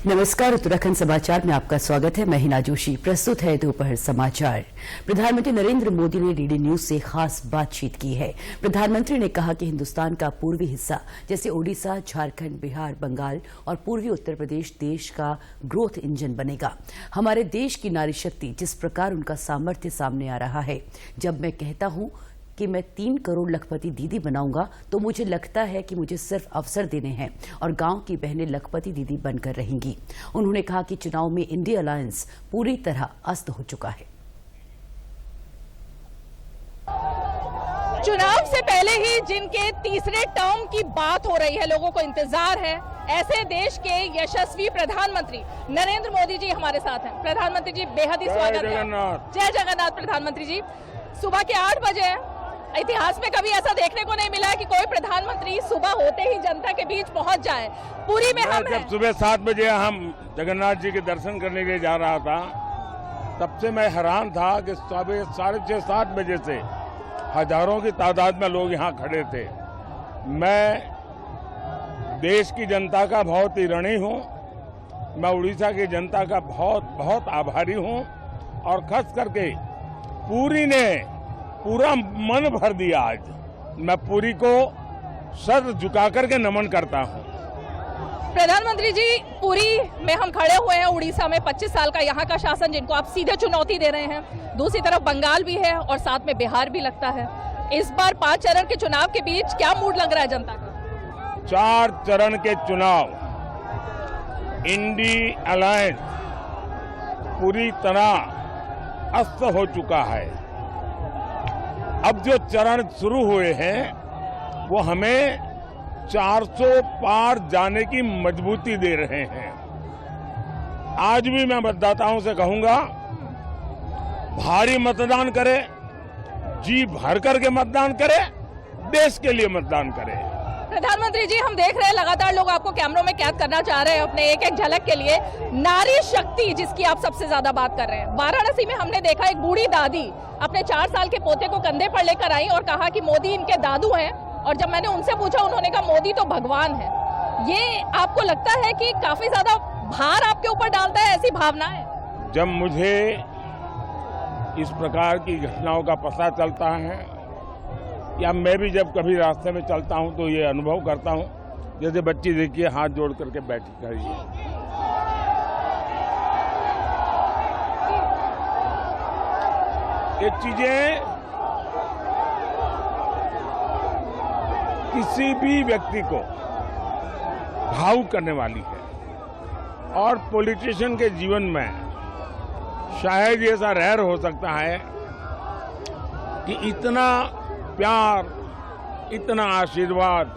नमस्कार, उत्तराखंड समाचार में आपका स्वागत है। मैं हिना जोशी। प्रस्तुत है दोपहर समाचार। प्रधानमंत्री नरेंद्र मोदी ने डीडी न्यूज से खास बातचीत की है। प्रधानमंत्री ने कहा कि हिंदुस्तान का पूर्वी हिस्सा जैसे ओडिशा, झारखंड, बिहार, बंगाल और पूर्वी उत्तर प्रदेश देश का ग्रोथ इंजन बनेगा। हमारे देश की नारी शक्ति, जिस प्रकार उनका सामर्थ्य सामने आ रहा है। जब मैं कहता हूं कि मैं 3 करोड़ लखपति दीदी बनाऊंगा तो मुझे लगता है कि मुझे सिर्फ अवसर देने हैं और गांव की बहनें लखपति दीदी बनकर रहेंगी। उन्होंने कहा कि चुनाव में इंडिया अलायंस पूरी तरह अस्त हो चुका है। चुनाव से पहले ही जिनके तीसरे टर्म की बात हो रही है, लोगों को इंतजार है, ऐसे देश के यशस्वी प्रधानमंत्री नरेंद्र मोदी जी हमारे साथ हैं। प्रधानमंत्री जी, बेहद ही स्वागत है। जय जगन्नाथ। प्रधानमंत्री जी, सुबह के 8 बजे है। इतिहास में कभी ऐसा देखने को नहीं मिला है कि कोई प्रधानमंत्री सुबह होते ही जनता के बीच पहुंच जाए। पूरी में हम जब सुबह 7 बजे हम जगन्नाथ जी के दर्शन करने के लिए जा रहा था, तब से मैं हैरान था कि सुबह 6:30-7 बजे से हजारों की तादाद में लोग यहाँ खड़े थे। मैं देश की जनता का बहुत ही ऋणी हूँ। मैं उड़ीसा की जनता का बहुत बहुत आभारी हूँ और खास करके पूरी ने पूरा मन भर दिया। आज मैं पूरी को सर झुका करके नमन करता हूँ। प्रधानमंत्री जी, पूरी में हम खड़े हुए हैं। उड़ीसा में 25 साल का यहाँ का शासन, जिनको आप सीधे चुनौती दे रहे हैं। दूसरी तरफ बंगाल भी है और साथ में बिहार भी लगता है। इस बार 5 चरण के चुनाव के बीच क्या मूड लग रहा है जनता का? 4 चरण के चुनाव, इंडी अलायंस पूरी तरह अस्त हो चुका है। अब जो चरण शुरू हुए हैं वो हमें 400 पार जाने की मजबूती दे रहे हैं। आज भी मैं मतदाताओं से कहूंगा, भारी मतदान करें, जी भर करके मतदान करें, देश के लिए मतदान करें। प्रधानमंत्री जी, हम देख रहे हैं लगातार लोग आपको कैमरों में कैद करना चाह रहे हैं अपने एक एक झलक के लिए। नारी शक्ति जिसकी आप सबसे ज्यादा बात कर रहे हैं, वाराणसी में हमने देखा एक बूढ़ी दादी अपने 4 साल के पोते को कंधे पर लेकर आई और कहा कि मोदी इनके दादू हैं। और जब मैंने उनसे पूछा, उन्होंने कहा मोदी तो भगवान है। ये आपको लगता है कि काफी ज्यादा भार आपके ऊपर डालता है, ऐसी भावना है? जब मुझे इस प्रकार की घटनाओं का पता चलता है या मैं भी जब कभी रास्ते में चलता हूं तो ये अनुभव करता हूं, जैसे बच्ची देखिए हाथ जोड़ करके बैठी खड़ी है। ये चीजें किसी भी व्यक्ति को भावुक करने वाली है और पॉलिटिशियन के जीवन में शायद ऐसा रेयर हो सकता है कि इतना प्यार, इतना आशीर्वाद।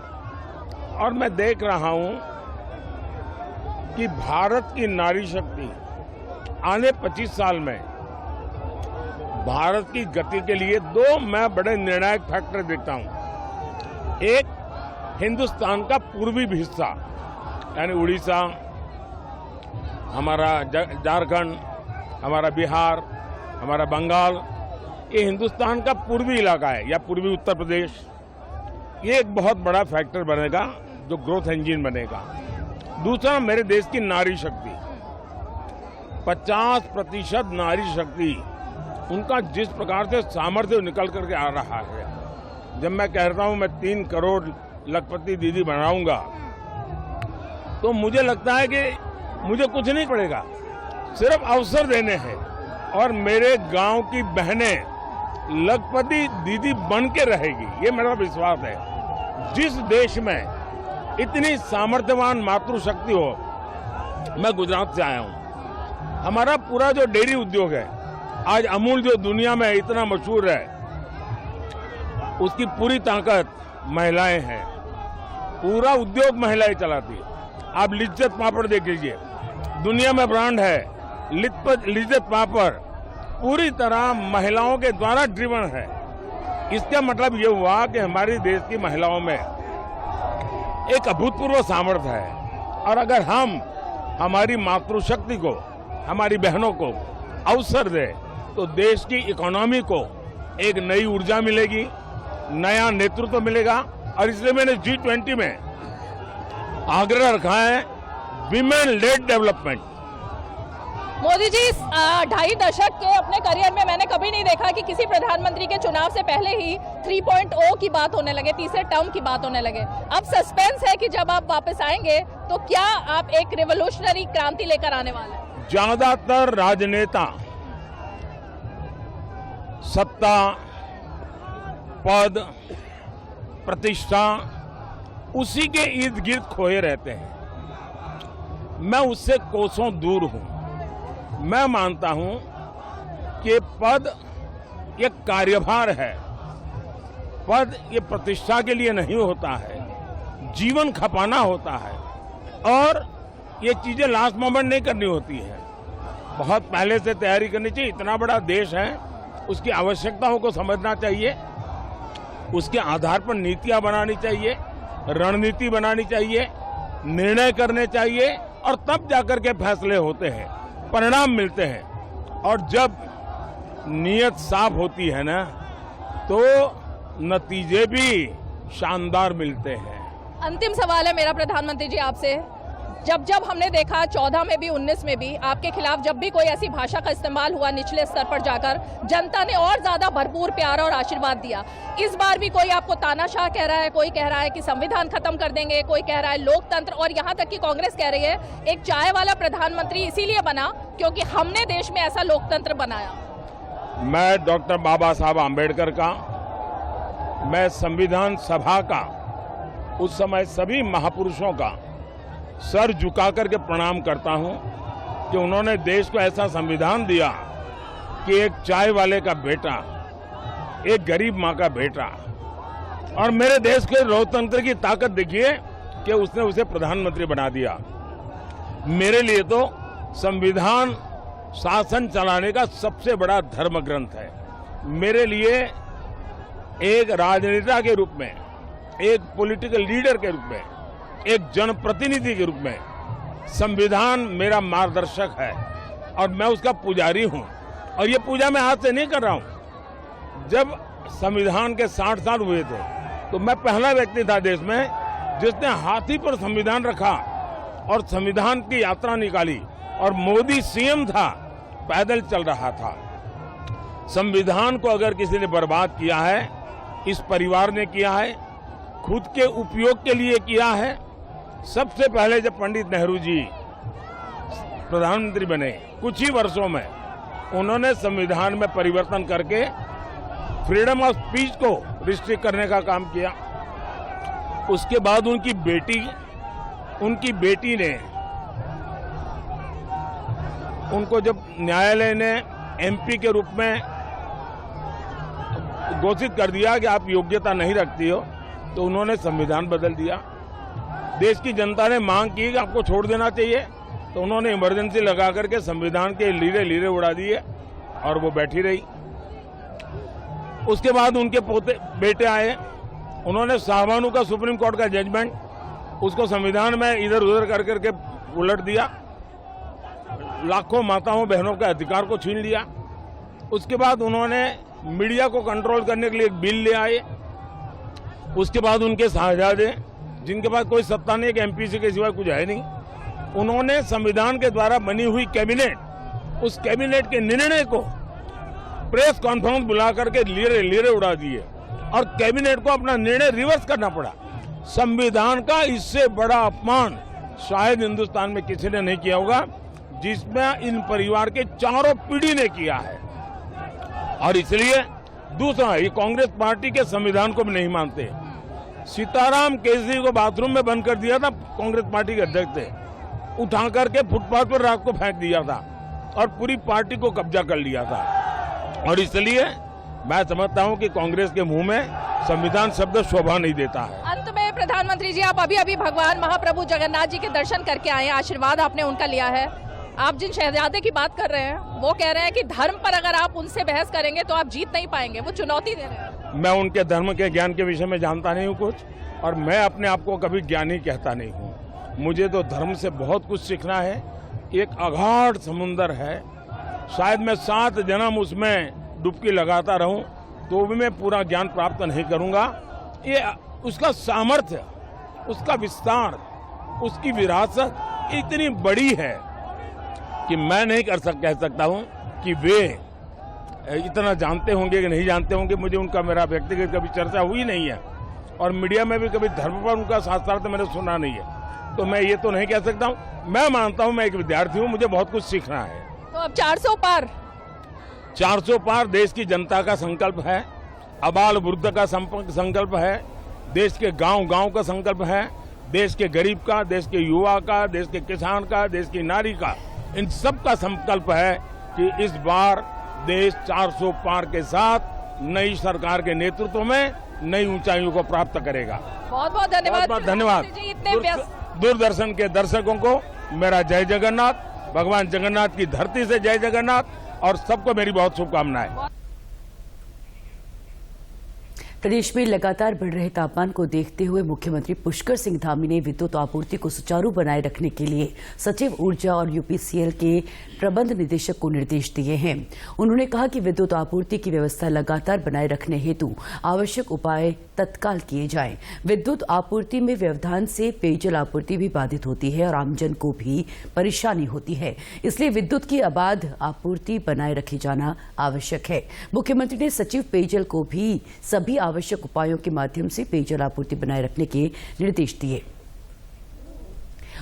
और मैं देख रहा हूं कि भारत की नारी शक्ति आने 25 साल में भारत की गति के लिए 2 मैं बड़े निर्णायक फैक्टर देखता हूं। एक, हिंदुस्तान का पूर्वी हिस्सा यानी उड़ीसा, हमारा झारखंड, हमारा बिहार, हमारा बंगाल, ये हिंदुस्तान का पूर्वी इलाका है या पूर्वी उत्तर प्रदेश। ये एक बहुत बड़ा फैक्टर बनेगा जो ग्रोथ इंजन बनेगा। दूसरा, मेरे देश की नारी शक्ति, 50% नारी शक्ति, उनका जिस प्रकार से सामर्थ्य निकल करके आ रहा है। जब मैं कह रहा हूं मैं 3 करोड़ लखपति दीदी बनाऊंगा, तो मुझे लगता है कि मुझे कुछ नहीं पड़ेगा, सिर्फ अवसर देने हैं और मेरे गांव की बहनें लखपति दीदी बन के रहेगी। ये मेरा विश्वास है। जिस देश में इतनी सामर्थ्यवान मातृशक्ति हो, मैं गुजरात से आया हूं, हमारा पूरा जो डेयरी उद्योग है, आज अमूल जो दुनिया में इतना मशहूर है, उसकी पूरी ताकत महिलाएं हैं। पूरा उद्योग महिलाएं चलाती है। आप लिज्जत पापड़ देख लीजिए, दुनिया में ब्रांड है लिज्जत पापड़, पूरी तरह महिलाओं के द्वारा ड्रिवन है। इसका मतलब ये हुआ कि हमारे देश की महिलाओं में एक अभूतपूर्व सामर्थ्य है। और अगर हम हमारी मातृशक्ति को, हमारी बहनों को अवसर दें, तो देश की इकोनॉमी को एक नई ऊर्जा मिलेगी, नया नेतृत्व मिलेगा। और इसलिए मैंने G20 में आग्रह रखा है, women lead development. Modi ji, 2.5 दशक के अपने करियर में मैंने कभी नहीं देखा कि किसी प्रधानमंत्री के चुनाव से पहले ही 3.0 की बात होने लगे, तीसरे टर्म की बात होने लगे। अब सस्पेंस है कि जब आप वापस आएंगे तो क्या आप एक रिवोल्यूशनरी क्रांति लेकर आने वाले हैं? ज्यादातर राजनेता सत्ता, पद, प्रतिष्ठा उसी के इर्द गिर्द खोए रहते हैं। मैं उससे कोसों दूर हूं। मैं मानता हूं कि पद एक कार्यभार है। पद ये प्रतिष्ठा के लिए नहीं होता है, जीवन खपाना होता है और ये चीजें लास्ट मोमेंट नहीं करनी होती है। बहुत पहले से तैयारी करनी चाहिए। इतना बड़ा देश है, उसकी आवश्यकताओं को समझना चाहिए, उसके आधार पर नीतियां बनानी चाहिए, रणनीति बनानी चाहिए, निर्णय करने चाहिए और तब जाकर के फैसले होते हैं, परिणाम मिलते हैं। और जब नीयत साफ होती है ना तो नतीजे भी शानदार मिलते हैं। अंतिम सवाल है मेरा प्रधानमंत्री जी आपसे। जब जब हमने देखा 14 में भी 19 में भी आपके खिलाफ जब भी कोई ऐसी भाषा का इस्तेमाल हुआ निचले स्तर पर जाकर, जनता ने और ज्यादा भरपूर प्यार और आशीर्वाद दिया। इस बार भी कोई आपको तानाशाह कह रहा है, कोई कह रहा है कि संविधान खत्म कर देंगे, कोई कह रहा है लोकतंत्र, और यहाँ तक कि कांग्रेस कह रही है एक चाय वाला प्रधानमंत्री इसीलिए बना क्योंकि हमने देश में ऐसा लोकतंत्र बनाया। मैं डॉक्टर बाबा साहब आम्बेडकर का, मैं संविधान सभा का, उस समय सभी महापुरुषों का सर झुका करके प्रणाम करता हूं कि उन्होंने देश को ऐसा संविधान दिया कि एक चाय वाले का बेटा, एक गरीब मां का बेटा, और मेरे देश के लोकतंत्र की ताकत देखिए कि उसने उसे प्रधानमंत्री बना दिया। मेरे लिए तो संविधान शासन चलाने का सबसे बड़ा धर्म ग्रंथ है। मेरे लिए एक राजनेता के रूप में, एक पॉलिटिकल लीडर के रूप में, एक जनप्रतिनिधि के रूप में संविधान मेरा मार्गदर्शक है और मैं उसका पुजारी हूं। और ये पूजा मैं आज से नहीं कर रहा हूं। जब संविधान के 60 साल हुए थे तो मैं पहला व्यक्ति था देश में जिसने हाथी पर संविधान रखा और संविधान की यात्रा निकाली, और मोदी सीएम था, पैदल चल रहा था। संविधान को अगर किसी ने बर्बाद किया है, इस परिवार ने किया है, खुद के उपयोग के लिए किया है। सबसे पहले जब पंडित नेहरू जी प्रधानमंत्री बने, कुछ ही वर्षों में उन्होंने संविधान में परिवर्तन करके फ्रीडम ऑफ स्पीच को रिस्ट्रिक्ट करने का काम किया। उसके बाद उनकी बेटी ने उनको जब न्यायालय ने एमपी के रूप में घोषित कर दिया कि आप योग्यता नहीं रखती हो, तो उन्होंने संविधान बदल दिया। देश की जनता ने मांग की कि आपको छोड़ देना चाहिए, तो उन्होंने इमरजेंसी लगा करके संविधान के लीरे उड़ा दिए और वो बैठी रही। उसके बाद उनके बेटे आए, उन्होंने शाहबानू का सुप्रीम कोर्ट का जजमेंट, उसको संविधान में इधर उधर कर करके उलट दिया, लाखों माताओं बहनों के अधिकार को छीन लिया। उसके बाद उन्होंने मीडिया को कंट्रोल करने के लिए एक बिल ले आए। उसके बाद उनके साहबजादे, जिनके पास कोई सत्ता नहीं, एक एमपी के सिवाय कुछ है नहीं, उन्होंने संविधान के द्वारा बनी हुई कैबिनेट, उस कैबिनेट के निर्णय को प्रेस कॉन्फ्रेंस बुला करके लीरे उड़ा दिए और कैबिनेट को अपना निर्णय रिवर्स करना पड़ा। संविधान का इससे बड़ा अपमान शायद हिंदुस्तान में किसी ने नहीं किया होगा, जिसमें इन परिवार के चारों पीढ़ी ने किया है। और इसलिए दूसरा, ये कांग्रेस पार्टी के संविधान को भी नहीं मानते। सीताराम केसरी को बाथरूम में बंद कर दिया था, कांग्रेस पार्टी के अध्यक्ष थे, उठा करके फुटपाथ पर रात को फेंक दिया था और पूरी पार्टी को कब्जा कर लिया था। और इसलिए मैं समझता हूं कि कांग्रेस के मुंह में संविधान शब्द शोभा नहीं देता है। अंत में प्रधानमंत्री जी, आप अभी भगवान महाप्रभु जगन्नाथ जी के दर्शन करके आए, आशीर्वाद आपने उनका लिया है। आप जिन शहजादे की बात कर रहे हैं, वो कह रहे हैं कि धर्म पर अगर आप उनसे बहस करेंगे तो आप जीत नहीं पाएंगे, वो चुनौती दे रहे हैं। मैं उनके धर्म के ज्ञान के विषय में जानता नहीं हूँ कुछ, और मैं अपने आप को कभी ज्ञानी कहता नहीं हूँ। मुझे तो धर्म से बहुत कुछ सीखना है। एक अगाध समुंदर है, शायद मैं 7 जन्म उसमें डुबकी लगाता रहूं तो भी मैं पूरा ज्ञान प्राप्त नहीं करूंगा। ये उसका सामर्थ्य, उसका विस्तार, उसकी विरासत इतनी बड़ी है कि मैं नहीं कह सकता हूं कि वे इतना जानते होंगे कि नहीं जानते होंगे। मुझे उनका मेरा व्यक्तिगत कभी चर्चा हुई नहीं है और मीडिया में भी कभी धर्म पर उनका साक्षात्कार मैंने सुना नहीं है, तो मैं ये तो नहीं कह सकता हूं। मैं मानता हूं मैं एक विद्यार्थी हूं, मुझे बहुत कुछ सीखना है। तो अब 400 पार 400 पार देश की जनता का संकल्प है, अबाल वृद्ध का संकल्प है, देश के गांव का संकल्प है, देश के गरीब का, देश के युवा का, देश के किसान का, देश की नारी का, इन सब का संकल्प है कि इस बार देश 400 पार के साथ नई सरकार के नेतृत्व में नई ऊंचाइयों को प्राप्त करेगा। बहुत बहुत धन्यवाद। बहुत धन्यवाद। दूरदर्शन के दर्शकों को मेरा जय जगन्नाथ, भगवान जगन्नाथ की धरती से जय जगन्नाथ, और सबको मेरी बहुत शुभकामनाएं। प्रदेश में लगातार बढ़ रहे तापमान को देखते हुए मुख्यमंत्री पुष्कर सिंह धामी ने विद्युत आपूर्ति को सुचारू बनाए रखने के लिए सचिव ऊर्जा और यूपीसीएल के प्रबंध निदेशक को निर्देश दिए हैं। उन्होंने कहा कि विद्युत आपूर्ति की व्यवस्था लगातार बनाए रखने हेतु आवश्यक उपाय तत्काल किए जाएं। विद्युत आपूर्ति में व्यवधान से पेयजल आपूर्ति भी बाधित होती है और आमजन को भी परेशानी होती है, इसलिए विद्युत की अबाध आपूर्ति बनाए रखे जाना आवश्यक है। मुख्यमंत्री ने सचिव पेयजल को भी सभी आवश्यक उपायों के माध्यम से पेयजल आपूर्ति बनाए रखने के निर्देश दिए।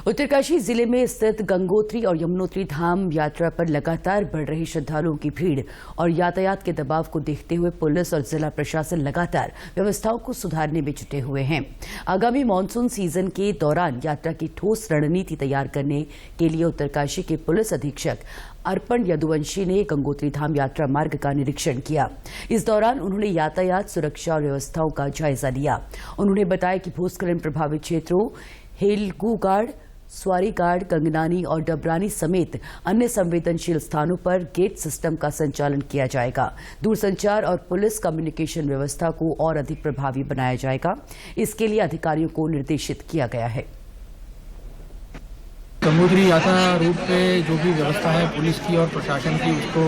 उत्तरकाशी जिले में स्थित गंगोत्री और यमुनोत्री धाम यात्रा पर लगातार बढ़ रही श्रद्धालुओं की भीड़ और यातायात के दबाव को देखते हुए पुलिस और जिला प्रशासन लगातार व्यवस्थाओं को सुधारने में जुटे हुए हैं। आगामी मानसून सीजन के दौरान यात्रा की ठोस रणनीति तैयार करने के लिए उत्तरकाशी के पुलिस अधीक्षक अर्पण यदुवंशी ने गंगोत्री धाम यात्रा मार्ग का निरीक्षण किया। इस दौरान उन्होंने यातायात सुरक्षा और व्यवस्थाओं का जायजा लिया। उन्होंने बताया कि भूस्खलन प्रभावित क्षेत्रों हेलगूगाड़, स्वारीगाड़, गंगनानी और डबरानी समेत अन्य संवेदनशील स्थानों पर गेट सिस्टम का संचालन किया जाएगा। दूरसंचार और पुलिस कम्युनिकेशन व्यवस्था को और अधिक प्रभावी बनाया जाएगा। इसके लिए अधिकारियों को निर्देशित किया गया है। गंगोत्री यात्रा रूट पे जो भी व्यवस्था है पुलिस की और प्रशासन की, उसको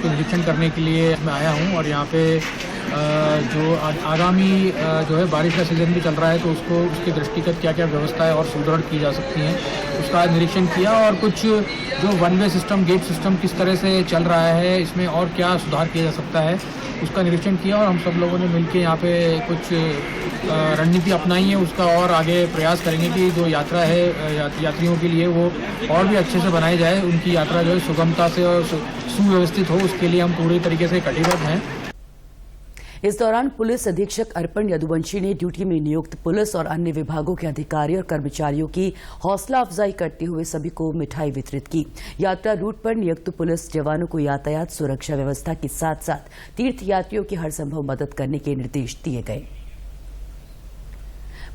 निरीक्षण करने के लिए मैं आया हूँ। और यहाँ पे जो आगामी जो है बारिश का सीजन भी चल रहा है, तो उसके दृष्टिगत क्या क्या व्यवस्था है और सुदृढ़ की जा सकती हैं, उसका निरीक्षण किया। और कुछ जो one way system, gate system किस तरह से चल रहा है, इसमें और क्या सुधार किया जा सकता है, उसका निरीक्षण किया। और हम सब लोगों ने मिलकर यहाँ पे कुछ रणनीति अपनाई है, उसका और आगे प्रयास करेंगे कि जो यात्रा है यात्रियों के लिए वो और भी अच्छे से बनाई जाए, उनकी यात्रा जो है सुगमता से और सुव्यवस्थित हो, उसके लिए हम पूरी तरीके से कटिबद्ध हैं। इस दौरान पुलिस अधीक्षक अर्पण यदुवंशी ने ड्यूटी में नियुक्त पुलिस और अन्य विभागों के अधिकारी और कर्मचारियों की हौसला अफजाई करते हुए सभी को मिठाई वितरित की। यात्रा रूट पर नियुक्त पुलिस जवानों को यातायात सुरक्षा व्यवस्था के साथ साथ तीर्थ यात्रियों की हर संभव मदद करने के निर्देश दिए गए।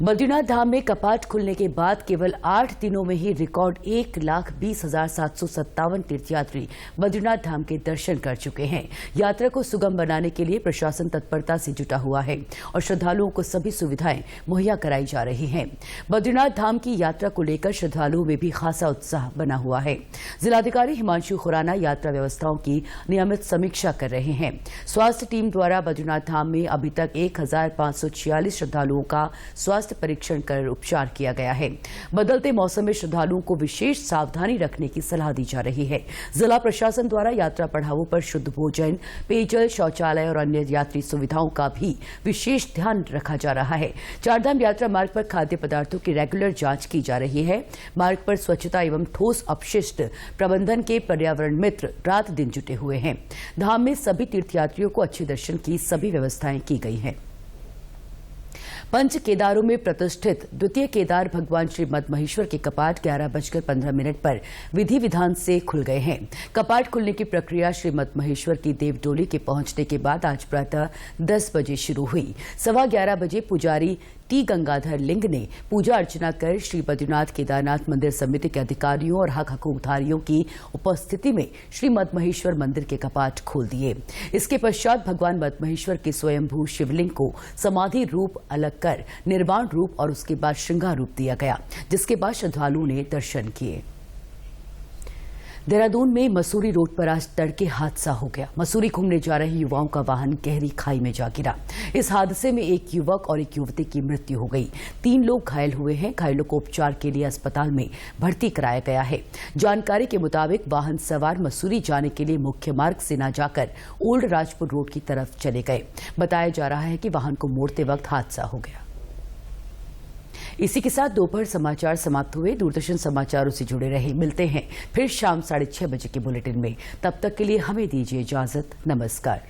बद्रीनाथ धाम में कपाट खुलने के बाद केवल 8 दिनों में ही रिकॉर्ड 1,20,757 तीर्थयात्री बद्रीनाथ धाम के दर्शन कर चुके हैं। यात्रा को सुगम बनाने के लिए प्रशासन तत्परता से जुटा हुआ है और श्रद्धालुओं को सभी सुविधाएं मुहैया कराई जा रही हैं। बद्रीनाथ धाम की यात्रा को लेकर श्रद्धालुओं में भी खासा उत्साह बना हुआ है। जिलाधिकारी हिमांशु खुराना यात्रा व्यवस्थाओं की नियमित समीक्षा कर रहे हैं। स्वास्थ्य टीम द्वारा बद्रीनाथ धाम में अभी तक 1,546 श्रद्धालुओं का स्वास्थ्य परीक्षण कर उपचार किया गया है। बदलते मौसम में श्रद्धालुओं को विशेष सावधानी रखने की सलाह दी जा रही है। जिला प्रशासन द्वारा यात्रा पड़ावों पर शुद्ध भोजन, पेयजल, शौचालय और अन्य यात्री सुविधाओं का भी विशेष ध्यान रखा जा रहा है। चारधाम यात्रा मार्ग पर खाद्य पदार्थों की रेगुलर जांच की जा रही है। मार्ग पर स्वच्छता एवं ठोस अपशिष्ट प्रबंधन के पर्यावरण मित्र रात दिन जुटे हुए हैं। धाम में सभी तीर्थयात्रियों को अच्छे दर्शन की सभी व्यवस्थाएं की गई हैं। पंच केदारों में प्रतिष्ठित द्वितीय केदार भगवान श्री मद्महेश्वर के कपाट 11:15 पर विधि विधान से खुल गए हैं। कपाट खुलने की प्रक्रिया श्री मद्महेश्वर की देवडोली के पहुंचने के बाद आज प्रातः 10 बजे शुरू हुई। 11:15 बजे पुजारी टी गंगाधर लिंग ने पूजा अर्चना कर श्री बद्रीनाथ केदारनाथ मंदिर समिति के अधिकारियों और हक हकूकधारियों की उपस्थिति में श्री मद्महेश्वर मंदिर के कपाट खोल दिए। इसके पश्चात भगवान मद्महेश्वर के स्वयंभू शिवलिंग को समाधि रूप अलग कर निर्वाण रूप और उसके बाद श्रृंगार रूप दिया गया, जिसके बाद श्रद्धालुओं ने दर्शन किए। देहरादून में मसूरी रोड पर आज तड़के हादसा हो गया। मसूरी घूमने जा रहे युवाओं का वाहन गहरी खाई में जा गिरा। इस हादसे में एक युवक और एक युवती की मृत्यु हो गई। 3 लोग घायल हुए हैं। घायलों को उपचार के लिए अस्पताल में भर्ती कराया गया है। जानकारी के मुताबिक वाहन सवार मसूरी जाने के लिए मुख्य मार्ग से न जाकर ओल्ड राजपुर रोड की तरफ चले गए। बताया जा रहा है कि वाहन को मोड़ते वक्त हादसा हो गया। इसी के साथ दोपहर समाचार समाप्त हुए। दूरदर्शन समाचारों से जुड़े रहे। मिलते हैं फिर शाम 6:30 बजे के बुलेटिन में। तब तक के लिए हमें दीजिए इजाजत। नमस्कार।